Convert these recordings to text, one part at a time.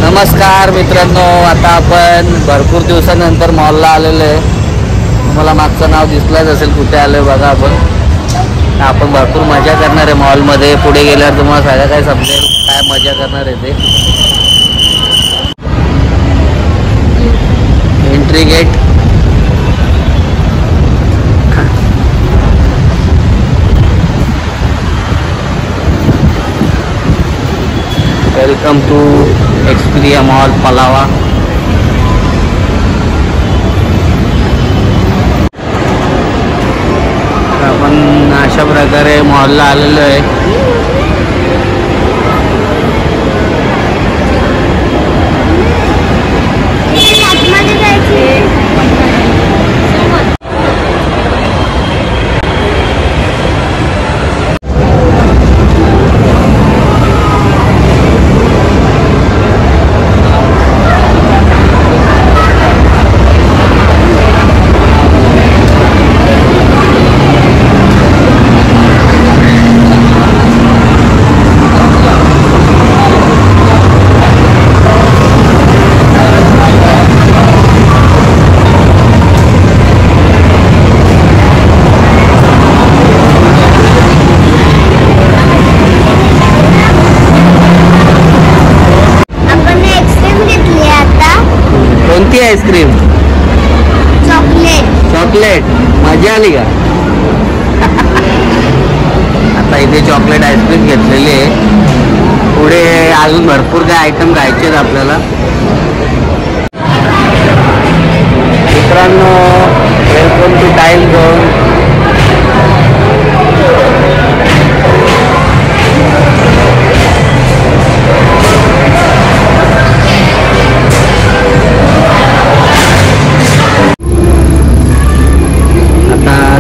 नमस्कार मित्रांनो, आता आपण भरपूर दिवसानंतर मॉलला आलेलो आहे. तुम्हाला मागचं नाव दिसलंच असेल कुठे आलोय बघा. आपण भरपूर मजा करणार आहे मॉलमध्ये. पुढे गेल्यावर तुम्हाला सगळं काय समजेल काय मजा करणार आहे ते. Entry gate. Welcome to Xperia mall Palava. आपण अशा प्रकारे मॉलला आलेलो आहे. कोणती आईस्क्रीम? चॉकलेट. मजा आली का? आता इथे चॉकलेट आईस्क्रीम घेतलेली आहे. पुढे अजून भरपूर काय आयटम खायचे आहेत आपल्याला. मित्रांनो, वेलकम टू टाइम झोन.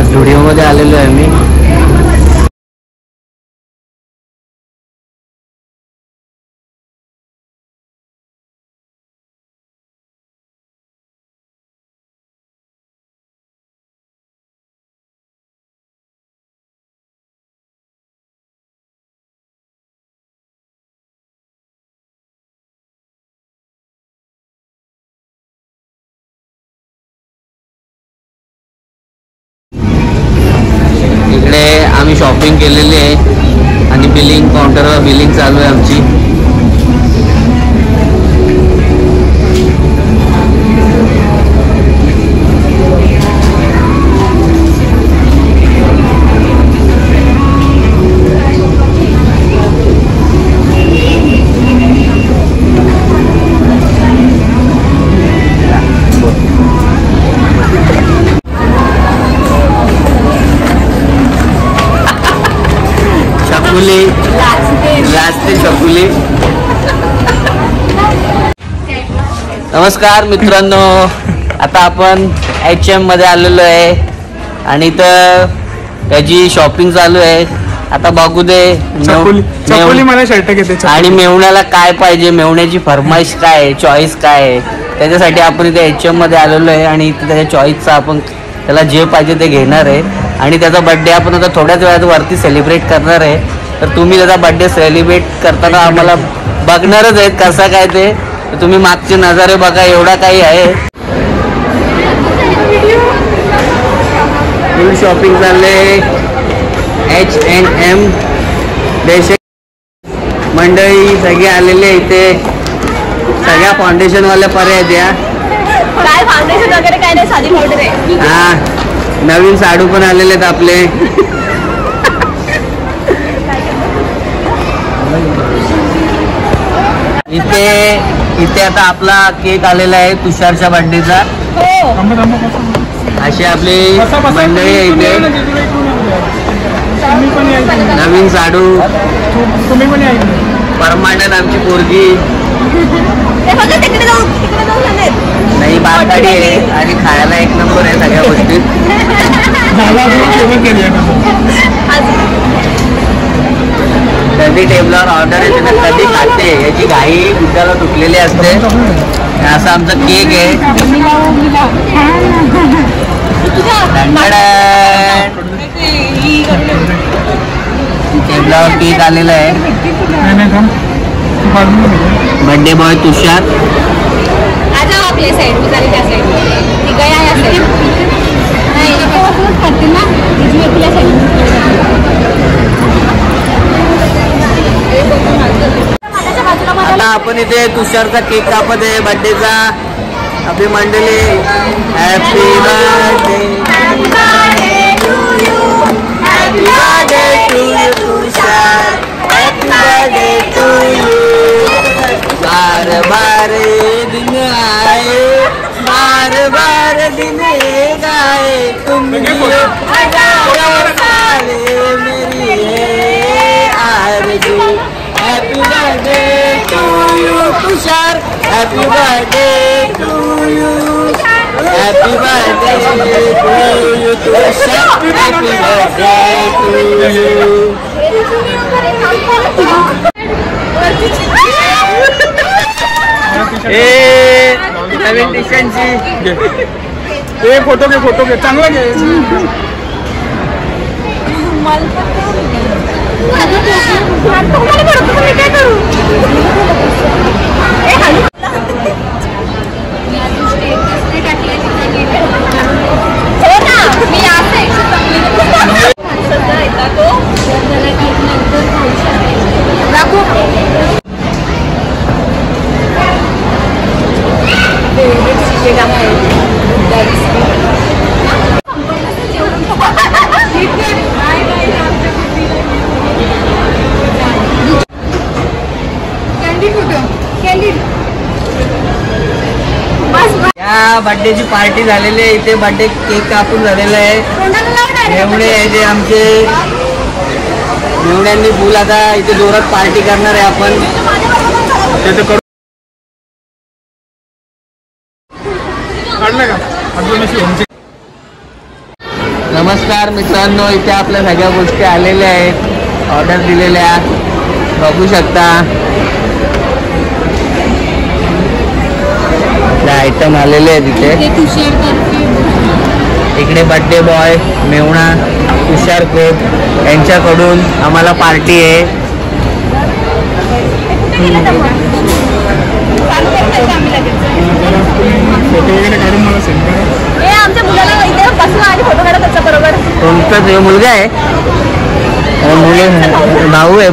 स्टुडिओमध्ये आलेलो आहे मी. इकडे आम्ही शॉपिंग केलेली आहे आणि बिलिंग काउंटरवर बिलिंग चालू आहे आमची. नमस्कार मित्रांनो, आता आपण HM मध्ये आलेलो आहे आणि इथं त्याची शॉपिंग चालू आहे. आता बघू दे मला शर्ट घेते आणि मेवण्याला काय पाहिजे, मेवण्याची फरमाईश काय आहे, चॉईस काय आहे, त्याच्यासाठी आपण इथे HM मध्ये आलेलो आहे. आणि इथे त्याच्या चॉईसचा आपण त्याला जे पाहिजे ते घेणार आहे. आणि त्याचा बड्डे आपण आता थोड्याच वेळात वरती सेलिब्रेट करणार आहे. तर तुम्ही त्याचा बड्डे सेलिब्रेट करताना आम्हाला बघणारच आहेत कसा काय ते. तुम्ही मागचे नजारे बघा, एवढा काही आहे. फुल शॉपिंग चालले. H&M देश मंडळी सगळे आलेले इथे. सगळ्या फाउंडेशन वाल्या पर्याय द्या. काय फाउंडेशन वगैरे काय नाही, साधी पावडर आहे. हा, नवीन साडू पण आलेले आहेत आपले. इथे आता आपला केक आलेला आहे तुषारच्या बर्थडेचा. अशी आपली मंडळी आहे इथे. नवीन साडू, परमानंट आमची पोरगी. नाही, बारकाडी आहे आणि खायला एक नंबर आहे सगळ्या गोष्टी. कधी टेबलावर ऑर्डर येते ना कधी खाते याची घाई दुधाला तुटलेली असते. असा आमचा केक आहे. टेबलावर केक आलेला आहे. बर्थडे बॉय तुषार. आपल्या साईड उतारी त्या साईड ती गया या साईड नाही करते ना आपल्या साईड. आता आपण इथे तुषारचा केक कापत आहे बर्थडेचा. आपली मंडळी happy birthday Tushar. Happy birthday to you. बार बार दिन आए बार बार दिन गाए तुम मेरी आरज़ू. Happy birthday to you Tushar. Happy birthday to you. Happy birthday to you Tushar. Happy birthday to you. नवीन टिशनची फोटो घे चांगला घे. या बर्थडेची पार्टी झालेली आहे. इथे बर्थडे केक कापून झालेला आहे. मेवणे आहे जे आमचे मेवण्यांनी फुल आता इथे जोरात पार्टी करणार आहे आपण. नमस्कार मित्रांनो, इथे आपल्या सगळ्या गोष्टी आलेल्या आहेत. ऑर्डर दिलेल्या बघू शकता. आयटम आलेले आहेत इथे. इकडे बर्थडे बॉय मेवणा तुषार कोट यांच्याकडून आम्हाला पार्टी आहे. कोणता मुलगा आहे? भाऊ आहे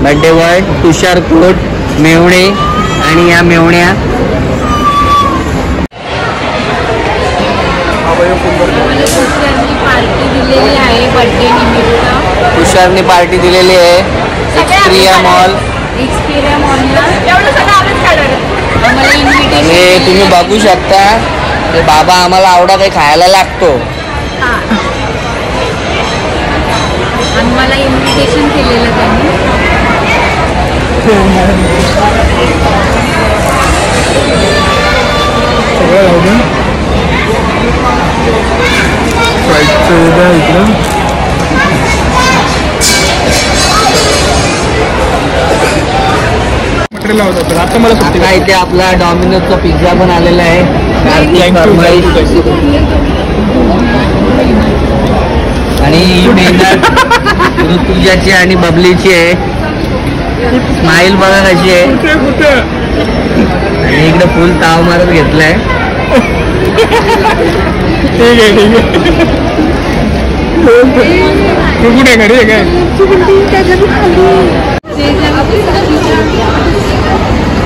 बर्थडे बॉय तुषार कोट मेवणे आणि या मेवण्या. तुषारनी पार्टी दिलेली आहे एक्सपिरिया मॉल. हे तुम्ही बघू शकता. ते बाबा आम्हाला आवडा काही खायला लागतो. आम्हाला इन्व्हिटेशन केलेलं त्यांनी. आता इथे आपला डॉमिनोजचा पिझ्झा पण आलेला आहे. आणि ही मेहनत ऋतुजाची आणि बबलीची आहे. स्माईल बघा कशी आहे. आणि इकडे फुल ताव मारत घेतलाय.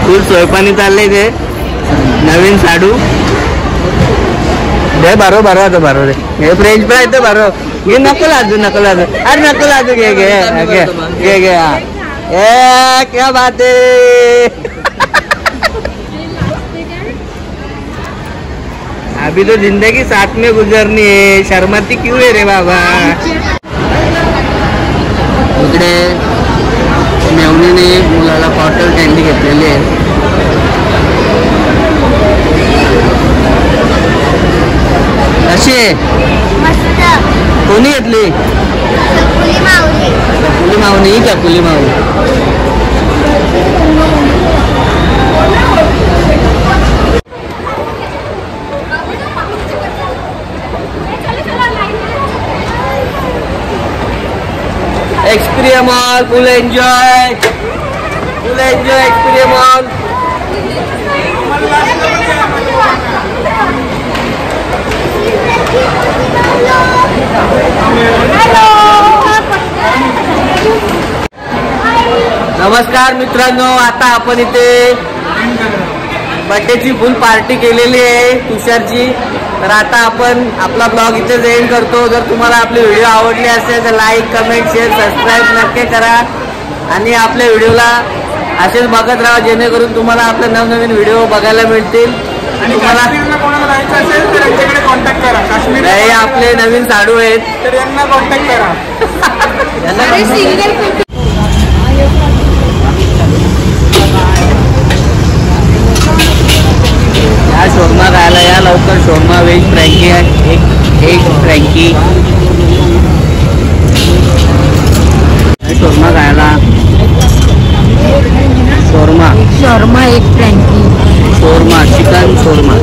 फुल सोयपाणी चाललंय ते. नवीन साडू दे बारो रे. हे फ्रेंच फ्राय ते बारो घे. नको लाजू अरे नको लाजू. घे हा. ए क्या बात है. अभी तो जिंदगी साथ में गुजरनी है. शर्माती क्यों है रे बाबा. इकडे मेवणीने मुलाला कॉटन कॅन्डी घेतलेली आहे. कशी आहे? कोणी घेतली? कुली मावनी क्या कुली मावनी. Xperia mall full enjoy Xperia mall. नमस्कार मित्रांनो, आता आपण इथे बर्थडेची फुल पार्टी केलेली आहे तुषारची. तर आता आपण आपला ब्लॉग इथेच एंड करतो. जर तुम्हाला आपले व्हिडिओ आवडले असेल तर लाईक, कमेंट, शेअर, सबस्क्राईब नक्की करा आणि आपल्या व्हिडिओला असेच बघत राहा, जेणेकरून तुम्हाला आपले नवनवीन व्हिडिओ बघायला मिळतील. आणि काश्मीरला कोणाला जायचं असेल तर यांच्याकडे कॉन्टॅक्ट करा. काश्मीर हे आपले नवीन साडू आहेत, तर यांना कॉन्टॅक्ट करा. या शोरमा खायला या लवकर. शोरमा व्हेज फ्रँकी आहे, एक फ्रँकी. शोरमा खायला. शोरमा एक फ्रँकी. शोरमा चिकन शोरमा.